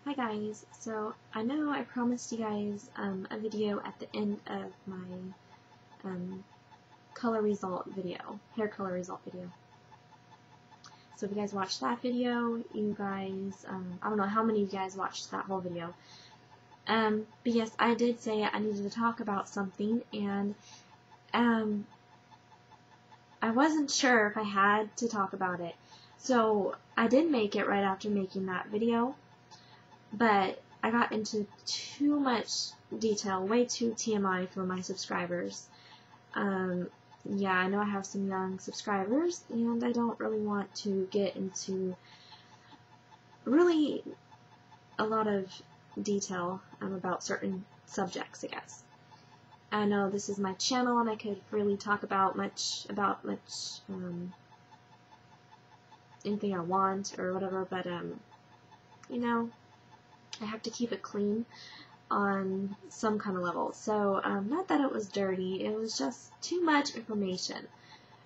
Hi guys, so I know I promised you guys a video at the end of my color result video, hair color result video. So if you guys watched that video, you guys, I don't know how many of you guys watched that whole video. But yes, I did say I needed to talk about something, and I wasn't sure if I had to talk about it. So I did make it right after making that video. But I got into too much detail, way too TMI for my subscribers. Yeah, I know I have some young subscribers, and I don't really want to get into really a lot of detail about certain subjects, I guess. I know this is my channel, and I could really talk about much anything I want or whatever, but you know, I have to keep it clean on some kind of level. So, not that it was dirty, it was just too much information.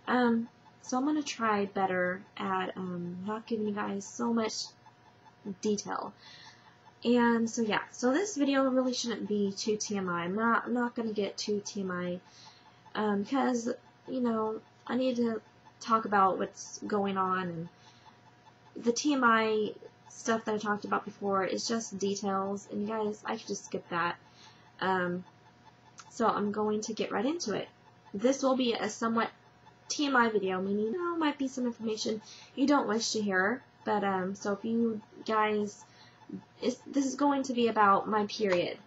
So I'm going to try better at not giving you guys so much detail. And so yeah, so this video really shouldn't be too TMI. I'm not going to get too TMI because, you know, I need to talk about what's going on, and the TMI stuff that I talked about before is just details, and you guys, I could just skip that. So I'm going to get right into it. This will be a somewhat TMI video, meaning there might be some information you don't wish to hear, but so if you guys, this is going to be about my period,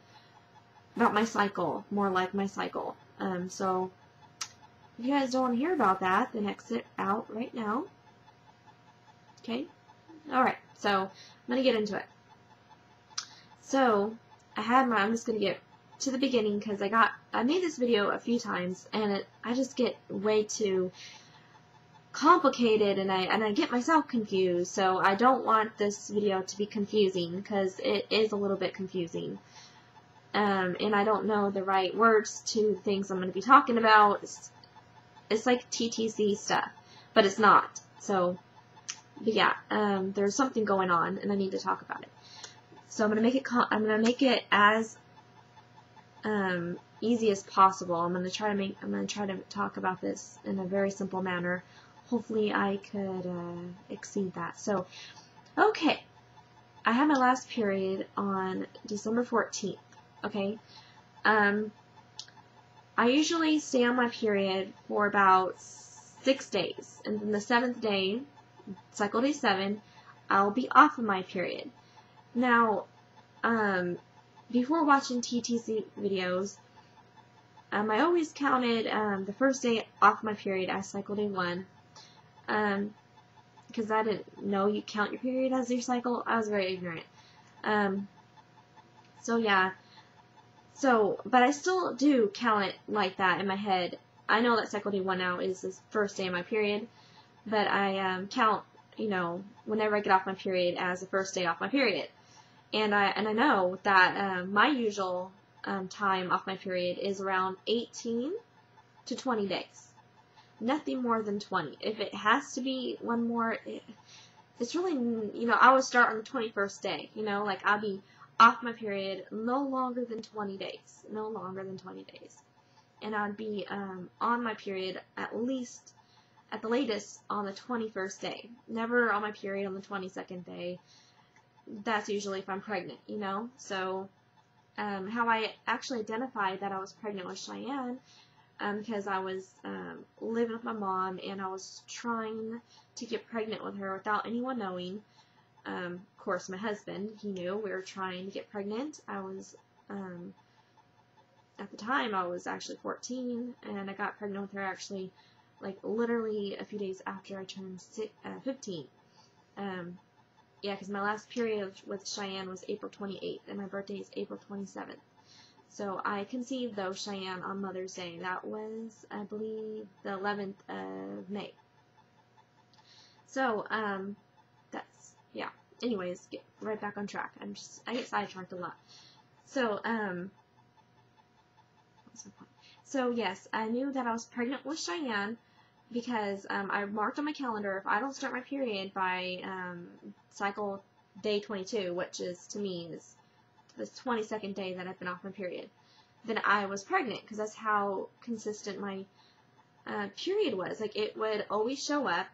about my cycle, more like my cycle. So if you guys don't want to hear about that, then exit out right now. Okay? Alright, so I'm going to get into it. So, I'm just going to get to the beginning because I made this video a few times, and I just get way too complicated, and I get myself confused, so I don't want this video to be confusing because it is a little bit confusing. And I don't know the right words to things I'm going to be talking about. It's like TTC stuff, but it's not. So, but yeah, there's something going on, and I need to talk about it. So I'm gonna make it as easy as possible. I'm gonna try to talk about this in a very simple manner. Hopefully, I could exceed that. So, okay, I had my last period on December 14th. Okay, I usually stay on my period for about 6 days, and then the 7th day, cycle day 7, I'll be off of my period. Now, before watching TTC videos, I always counted the first day off my period as cycle day 1, because I didn't know you count your period as your cycle. I was very ignorant. So yeah, but I still do count it like that in my head. I know that cycle day 1 now is the first day of my period, but I count, you know, whenever I get off my period as the first day off my period. And I know that my usual time off my period is around 18 to 20 days. Nothing more than 20. If it has to be one more, it's really, you know, I would start on the 21st day. You know, like I'll be off my period no longer than 20 days. No longer than 20 days. And I'd be on my period at the latest on the 21st day. Never on my period on the 22nd day. That's usually if I'm pregnant, you know. So how I actually identified that I was pregnant with Cheyenne, because I was living with my mom, and I was trying to get pregnant with her without anyone knowing. Of course, my husband, he knew we were trying to get pregnant. I was at the time I was actually 14, and I got pregnant with her actually like literally a few days after I turned 15. Yeah, because my last period with Cheyenne was April 28th, and my birthday is April 27th. So I conceived, though, Cheyenne on Mother's Day. That was, I believe, the 11th of May. So, that's, yeah. Anyways, get right back on track. I get sidetracked a lot. So, what's my point? So, yes, I knew that I was pregnant with Cheyenne, because I marked on my calendar, if I don't start my period by cycle day 22, which is, to me, is the 22nd day that I've been off my period, then I was pregnant, because that's how consistent my period was. Like, it would always show up.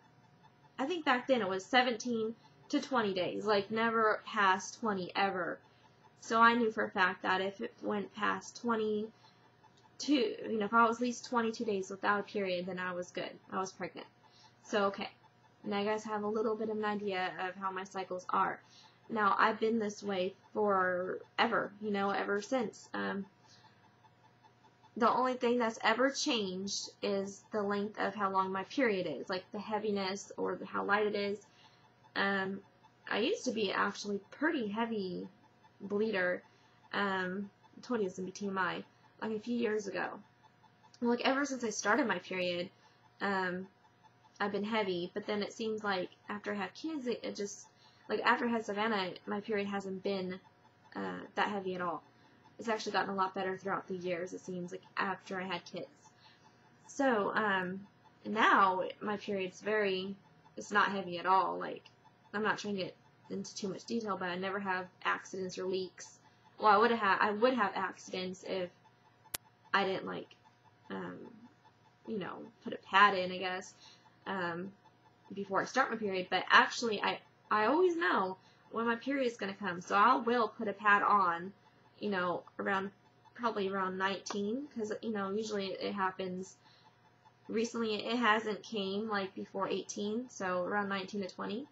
I think back then it was 17 to 20 days, like never past 20 ever. So I knew for a fact that if it went past 22, you know, if I was at least 22 days without a period, then I was good. I was pregnant. So, okay. Now you guys have a little bit of an idea of how my cycles are. Now, I've been this way forever, you know, ever since. The only thing that's ever changed is the length of how long my period is, like the heaviness or how light it is. I used to be actually pretty heavy bleeder. I told you this would be TMI, like a few years ago. Like ever since I started my period, I've been heavy, but then it seems like after I have kids, it just, like after I had Savannah, my period hasn't been that heavy at all. It's actually gotten a lot better throughout the years, it seems, like after I had kids. So, now my period's it's not heavy at all. Like, I'm not trying to get into too much detail, but I never have accidents or leaks. Well, I would have accidents if I didn't, like, you know, put a pad in, I guess, before I start my period. But actually, I always know when my period is going to come, so I will put a pad on, you know, probably around 19, because, you know, usually it happens. Recently it hasn't came like before 18, so around 19 to 20.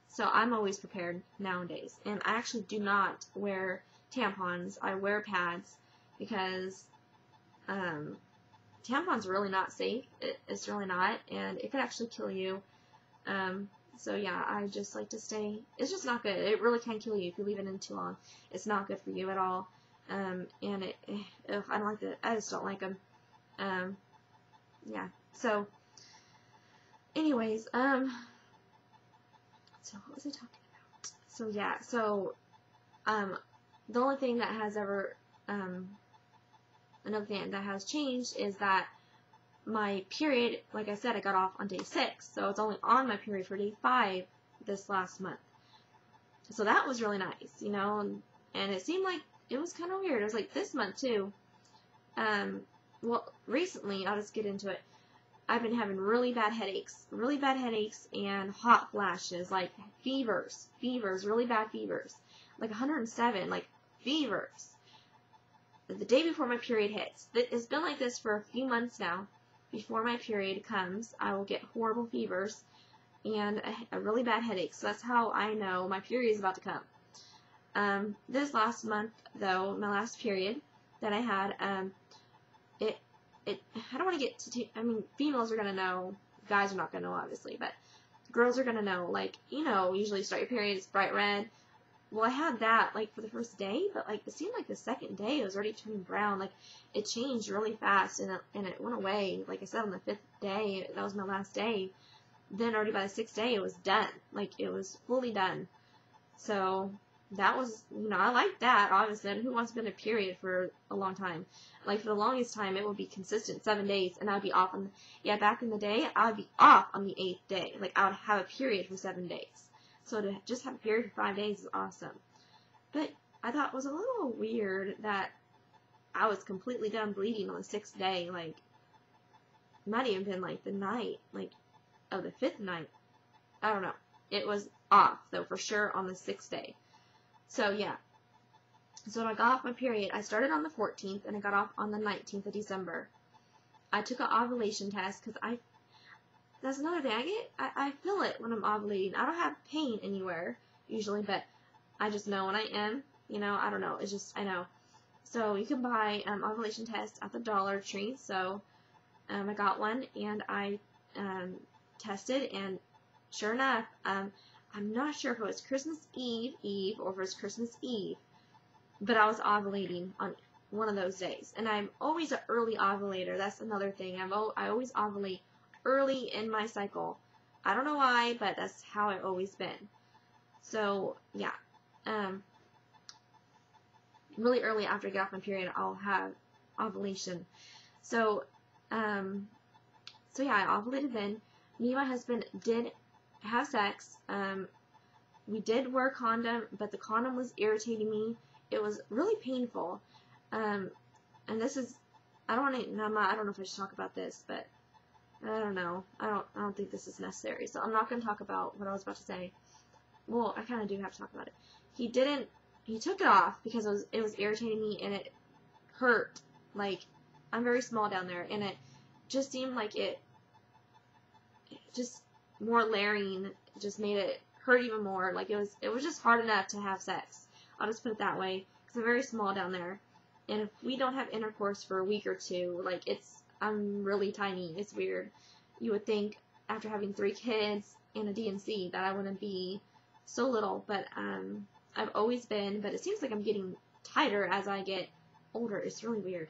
So I'm always prepared nowadays. And I actually do not wear tampons. I wear pads because tampons are really not safe. It's really not, and it could actually kill you. So yeah, I just like to stay. It's just not good. It really can kill you if you leave it in too long. It's not good for you at all. And I don't like it. I just don't like them. Yeah. So, anyways, so what was I talking about? So yeah. So, the only thing that has ever, another thing that has changed is that my period, like I said, I got off on day 6, so it's only on my period for day 5 this last month. So that was really nice, you know, and it seemed like it was kind of weird. It was like this month too. Well, recently, I'll just get into it. I've been having really bad headaches and hot flashes, like fevers, really bad fevers, like 107, like fevers. The day before my period hits. It's been like this for a few months now. Before my period comes, I will get horrible fevers and a really bad headache. So that's how I know my period is about to come. This last month, though, my last period that I had, I don't want to get to, I mean, females are going to know, guys are not going to know, obviously, but girls are going to know, like, you know, usually you start your period, it's bright red. Well, I had that, like, for the first day, but, like, it seemed like the second day it was already turning brown. Like, it changed really fast, and it went away. Like I said, on the 5th day, that was my last day. Then already by the 6th day, it was done. Like, it was fully done. So, that was, you know, I like that, obviously. Who wants to be on a period for a long time? Like, for the longest time, it would be consistent, 7 days, and I would be off on, back in the day, I would be off on the 8th day. Like, I would have a period for 7 days. So to just have a period for 5 days is awesome. But I thought it was a little weird that I was completely done bleeding on the 6th day. Like, it might even been like the night, like, of the 5th night. I don't know. It was off, though, for sure on the 6th day. So, yeah. So when I got off my period, I started on the 14th, and I got off on the 19th of December. I took an ovulation test, because that's another thing. I feel it when I'm ovulating. I don't have pain anywhere, usually, but I just know when I am, you know, I don't know. It's just, I know. So you can buy ovulation tests at the Dollar Tree. So I got one, and I tested, and sure enough, I'm not sure if it was Christmas Eve, or if it was Christmas Eve, but I was ovulating on one of those days. And I'm always an early ovulator. That's another thing. I always ovulate early in my cycle. I don't know why, but that's how I've always been. So, yeah. Really early after I get off my period, I'll have ovulation. So, yeah, I ovulated then. Me and my husband did have sex. we did wear a condom, but the condom was irritating me. It was really painful. And this is, I don't know if I should talk about this, but I don't know. I don't think this is necessary. So I'm not going to talk about what I was about to say. Well, I kind of do have to talk about it. He took it off because it was irritating me and it hurt. Like, I'm very small down there, and it just seemed like it just more layering just made it hurt even more. Like, it was just hard enough to have sex. I'll just put it that way, because I'm very small down there. And if we don't have intercourse for a week or two, like, I'm really tiny. It's weird. You would think after having 3 kids and a DNC that I wouldn't be so little, but I've always been, but it seems like I'm getting tighter as I get older. It's really weird.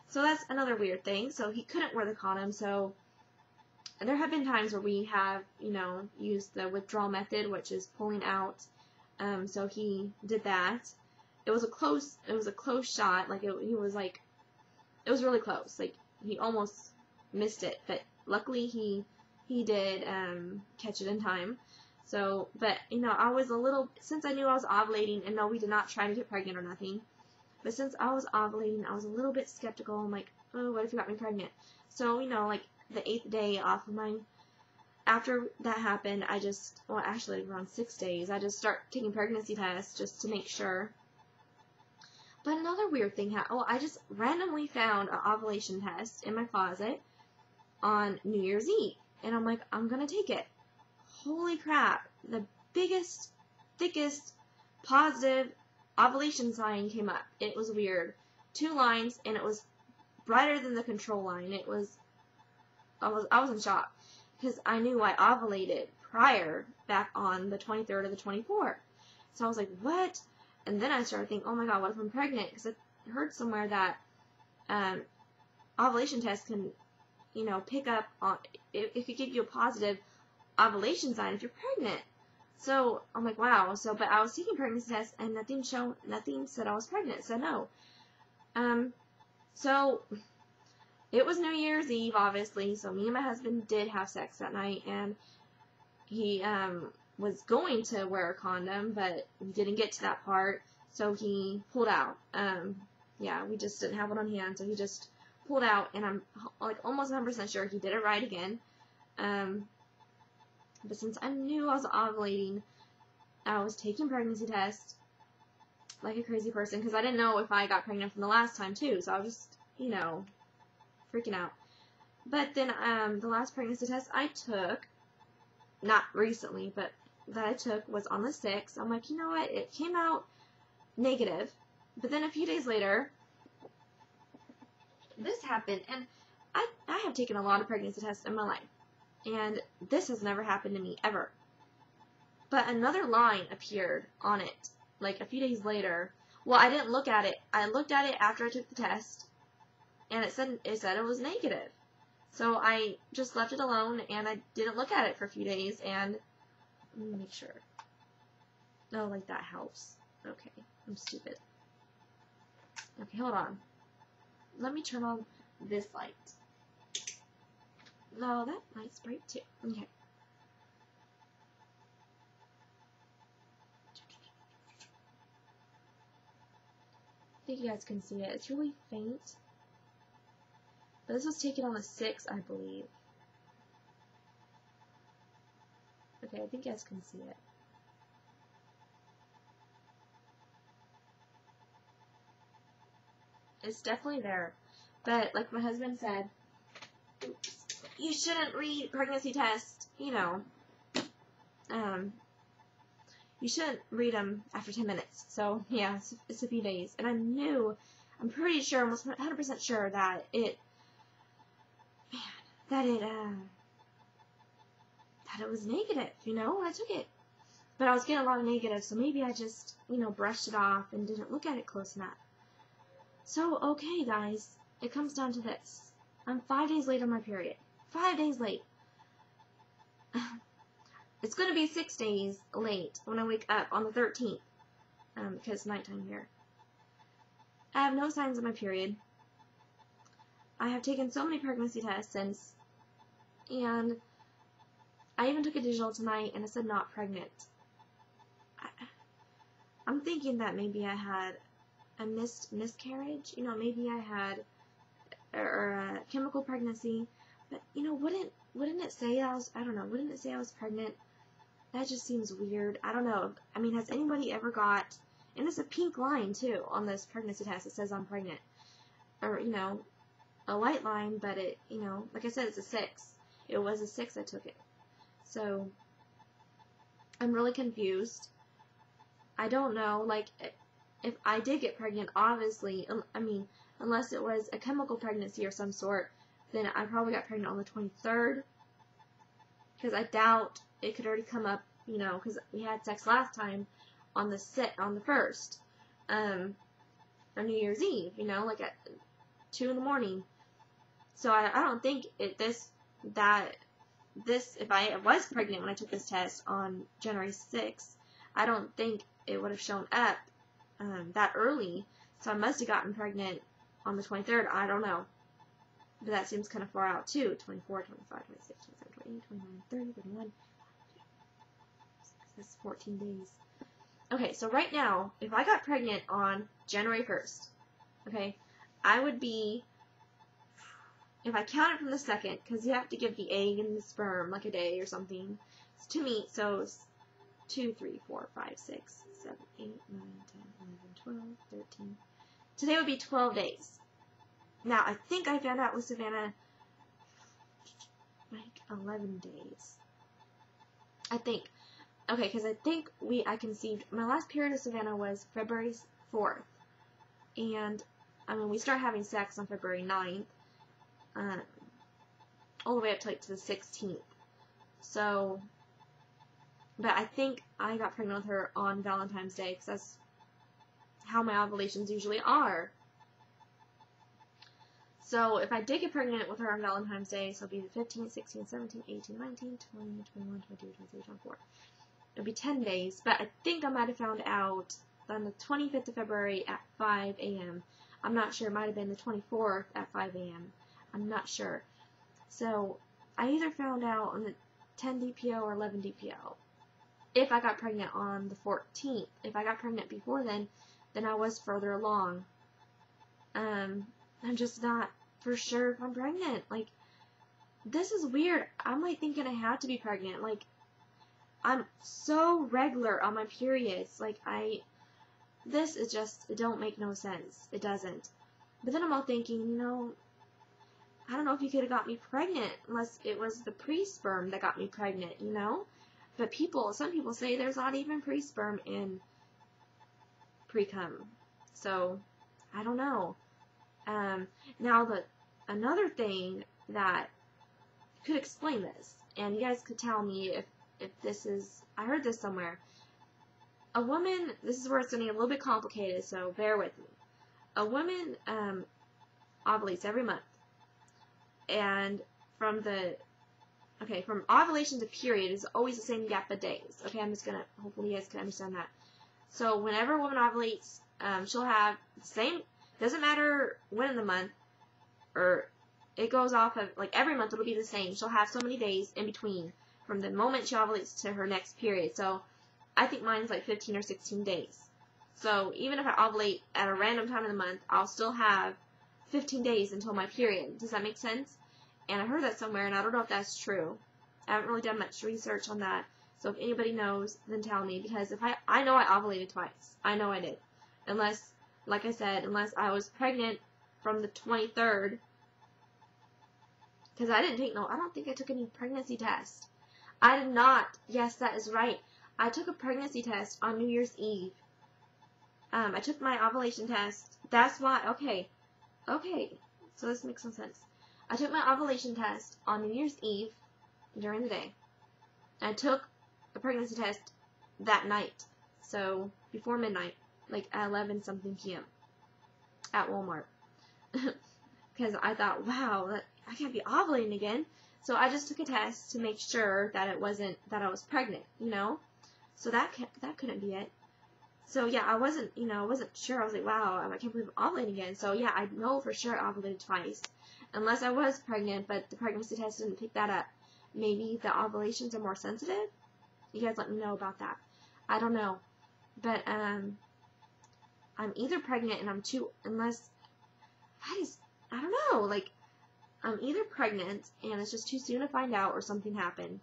So that's another weird thing. So he couldn't wear the condom, so there have been times where we have, used the withdrawal method, which is pulling out. So he did that. It was a close shot. Like, it was really close. Like, he almost missed it, but luckily he did catch it in time. So, but I was since I knew I was ovulating, and no, we did not try to get pregnant or nothing. But since I was ovulating, I was a little bit skeptical. I'm like, oh, what if you got me pregnant? So, like the 8th day off of after that happened, actually around 6 days, I just start taking pregnancy tests just to make sure. But another weird thing happened. I just randomly found an ovulation test in my closet on New Year's Eve. And I'm like, I'm going to take it. Holy crap. The biggest, thickest, positive ovulation sign came up. It was weird. 2 lines, and it was brighter than the control line. I was in shock, because I knew I ovulated prior, back on the 23rd or the 24th. So I was like, what? And then I started thinking, oh my god, what if I'm pregnant? Because I heard somewhere that ovulation tests can, pick up on, it could give you a positive ovulation sign if you're pregnant. So I'm like, wow. So, but I was taking pregnancy tests, and nothing said I was pregnant. So no. So it was New Year's Eve, obviously. So me and my husband did have sex that night, and he was going to wear a condom, but we didn't get to that part. So he pulled out. Yeah, we just didn't have it on hand, so he just pulled out, and I'm like almost 100% sure he did it right again. But since I knew I was ovulating, I was taking pregnancy tests like a crazy person, because I didn't know if I got pregnant from the last time too, so I was just, freaking out. But then the last pregnancy test I took, not recently, but that I took, was on the 6th. I'm like, you know what, it came out negative. But then a few days later, this happened, and I have taken a lot of pregnancy tests in my life. And this has never happened to me, ever. But another line appeared on it, like a few days later. Well, I didn't look at it. I looked at it after I took the test, and it said it was negative. So I just left it alone, and I didn't look at it for a few days, and let me make sure. No, like that helps. Okay, I'm stupid. Okay, hold on. Let me turn on this light. No, that light's bright too. Okay. I think you guys can see it. It's really faint. But this was taken on the 6th, I believe. Okay, I think you guys can see it. It's definitely there. But like my husband said, you shouldn't read pregnancy tests, you shouldn't read them after 10 minutes. So, yeah, it's a few days. And I'm pretty sure, almost 100% sure that it was negative, I took it. But I was getting a lot of negatives, so maybe I just, brushed it off and didn't look at it close enough. So, okay, guys, it comes down to this. I'm 5 days late on my period. 5 days late. It's going to be 6 days late when I wake up on the 13th, because it's nighttime here. I have no signs of my period. I have taken so many pregnancy tests since, and I even took a digital tonight, and it said not pregnant. I'm thinking that maybe I had a miscarriage. You know, maybe I had or a chemical pregnancy. But you know, wouldn't it say I was? I don't know. Wouldn't it say I was pregnant? That just seems weird. I don't know. I mean, has anybody ever got? And it's a pink line too on this pregnancy test. It says I'm pregnant, or you know, a white line, but it, you know, like I said, it's a 6. It was a 6. I took it. So I'm really confused. I don't know. Like, if I did get pregnant, obviously, I mean, unless it was a chemical pregnancy or some sort, then I probably got pregnant on the 23rd. Because I doubt it could already come up, you know, because we had sex last time on the 1st, or New Year's Eve, you know, like at 2 in the morning. So I don't think if I was pregnant when I took this test on January 6th, I don't think it would have shown up that early. So I must have gotten pregnant on the 23rd. I don't know. But that seems kind of far out too. 24, 25, 26, 27, 28, 29, 30, 31. That's 14 days. Okay, so right now, if I got pregnant on January 1st, okay, I would be, if I count it from the 2nd, because you have to give the egg and the sperm like a day or something. It's 2 meat, so it's 2, 3, 4, 5, 6, 7, 8, 9, 10, 11, 12, 13. Today would be 12 days. Now, I think I found out with Savannah like 11 days. I think. Okay, because I think I conceived, my last period of Savannah was February 4th. And, I mean, we start having sex on February 9th. All the way up to, like, to the 16th. So, but I think I got pregnant with her on Valentine's Day, because that's how my ovulations usually are. So, if I did get pregnant with her on Valentine's Day, so it'll be the 15th, 16th, 17th, 18th, 19th, 20th, 21, 22, 23, 24. It'll be 10 days, but I think I might have found out on the 25th of February at 5 a.m. I'm not sure. It might have been the 24th at 5 a.m. I'm not sure. So, I either found out on the 10 DPO or 11 DPO. If I got pregnant on the 14th. If I got pregnant before then I was further along. I'm just not for sure if I'm pregnant. Like, this is weird. I'm like thinking I had to be pregnant. Like, I'm so regular on my periods. Like, this is just, it don't make no sense. It doesn't. But then I'm all thinking, you know, I don't know if you could have got me pregnant unless it was the pre-sperm that got me pregnant, you know? But some people say there's not even pre-sperm in pre-cum. So, I don't know. Now, another thing that could explain this, and you guys could tell me if this is, I heard this somewhere. A woman, this is where it's getting a little bit complicated, so bear with me. A woman ovulates every month. And from ovulation to period is always the same gap of days. Okay, I'm just going to, hopefully you guys can understand that. So whenever a woman ovulates, she'll have the same, doesn't matter when in the month, or it goes off of, like every month it'll be the same. She'll have so many days in between from the moment she ovulates to her next period. So I think mine's like 15 or 16 days. So even if I ovulate at a random time of the month, I'll still have 15 days until my period. Does that make sense? And I heard that somewhere, and I don't know if that's true. I haven't really done much research on that. So if anybody knows, then tell me. Because if I know I ovulated twice. I know I did. Unless, like I said, unless I was pregnant from the 23rd. Because I don't think I took any pregnancy test. I did not. Yes, that is right. I took a pregnancy test on New Year's Eve. I took my ovulation test. That's why. Okay. So this makes some sense. I took my ovulation test on New Year's Eve during the day. I took a pregnancy test that night. So before midnight, like at 11 something p.m. at Walmart. Because I thought, wow, I can't be ovulating again. So I just took a test to make sure that it wasn't, that I was pregnant, you know? So that couldn't be it. So yeah, I wasn't sure. I was like, wow, I can't believe I'm ovulating again. So yeah, I know for sure I ovulated twice. Unless I was pregnant, but the pregnancy test didn't pick that up. Maybe the ovulations are more sensitive? You guys let me know about that. I don't know. But I'm either pregnant and I'm too, unless I don't know, like I'm either pregnant and it's just too soon to find out, or something happened.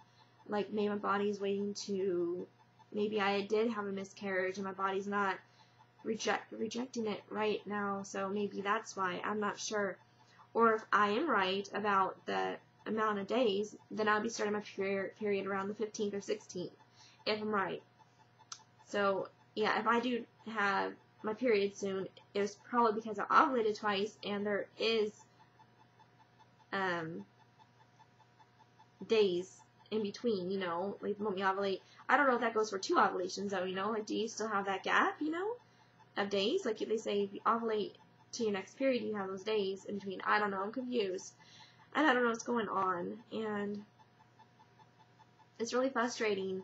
Like maybe my body's waiting to, maybe I did have a miscarriage and my body's not rejecting it right now, so maybe that's why. I'm not sure. Or if I am right about the amount of days, then I'll be starting my period around the 15th or 16th, if I'm right. So yeah, if I do have my period soon, it was probably because I ovulated twice, and there is days in between, you know, like when we ovulate. I don't know if that goes for 2 ovulations though, you know, like do you still have that gap, you know, of days? Like if they say if you ovulate to your next period, you have those days in between. I don't know, I'm confused. And I don't know what's going on, and it's really frustrating.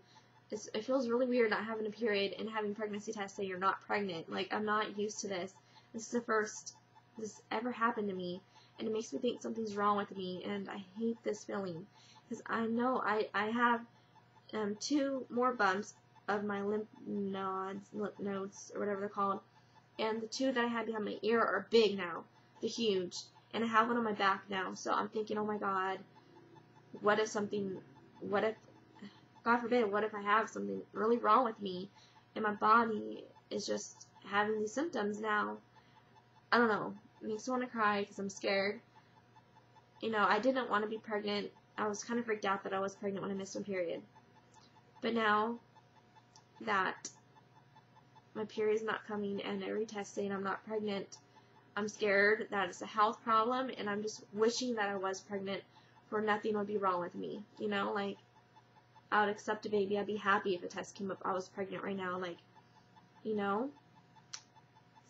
It feels really weird not having a period and having pregnancy tests say you're not pregnant. Like, I'm not used to this. This is the first this ever happened to me, and it makes me think something's wrong with me, and I hate this feeling. Because I know I have 2 more bumps of my lymph nodes, or whatever they're called, and the 2 that I had behind my ear are big now. They're huge. And I have one on my back now, so I'm thinking, oh my god, what if, God forbid, what if I have something really wrong with me, and my body is just having these symptoms now? I don't know. It makes me want to cry because I'm scared. You know, I didn't want to be pregnant. I was kind of freaked out that I was pregnant when I missed my period. But now that my period's not coming and every test saying I'm not pregnant, I'm scared that it's a health problem, and I'm just wishing that I was pregnant, for nothing would be wrong with me. You know, like, I would accept a baby. I'd be happy if a test came up I was pregnant right now, like, you know?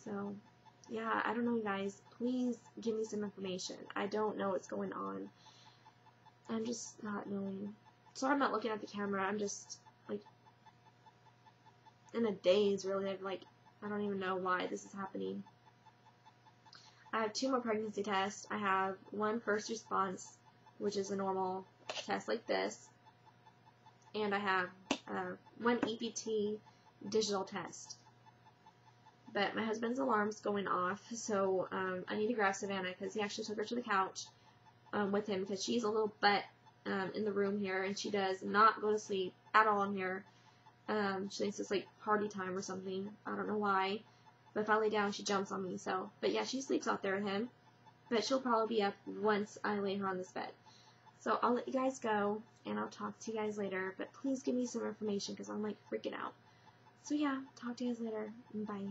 So, yeah, I don't know, you guys. Please give me some information. I don't know what's going on. I'm just not knowing. Sorry I'm not looking at the camera. I'm just, like, in a daze, really. I don't even know why this is happening. I have 2 more pregnancy tests. I have 1 first response, which is a normal test like this. And I have 1 EPT digital test. But my husband's alarm's going off, so I need to grab Savannah, because he actually took her to the couch with him, because she's a little butt in the room here, and she does not go to sleep at all in here. She thinks it's like party time or something. I don't know why. But if I lay down, she jumps on me. So, but yeah, she sleeps out there with him. But she'll probably be up once I lay her on this bed. So I'll let you guys go, and I'll talk to you guys later. But please give me some information, because I'm like freaking out. So yeah, talk to you guys later. Bye.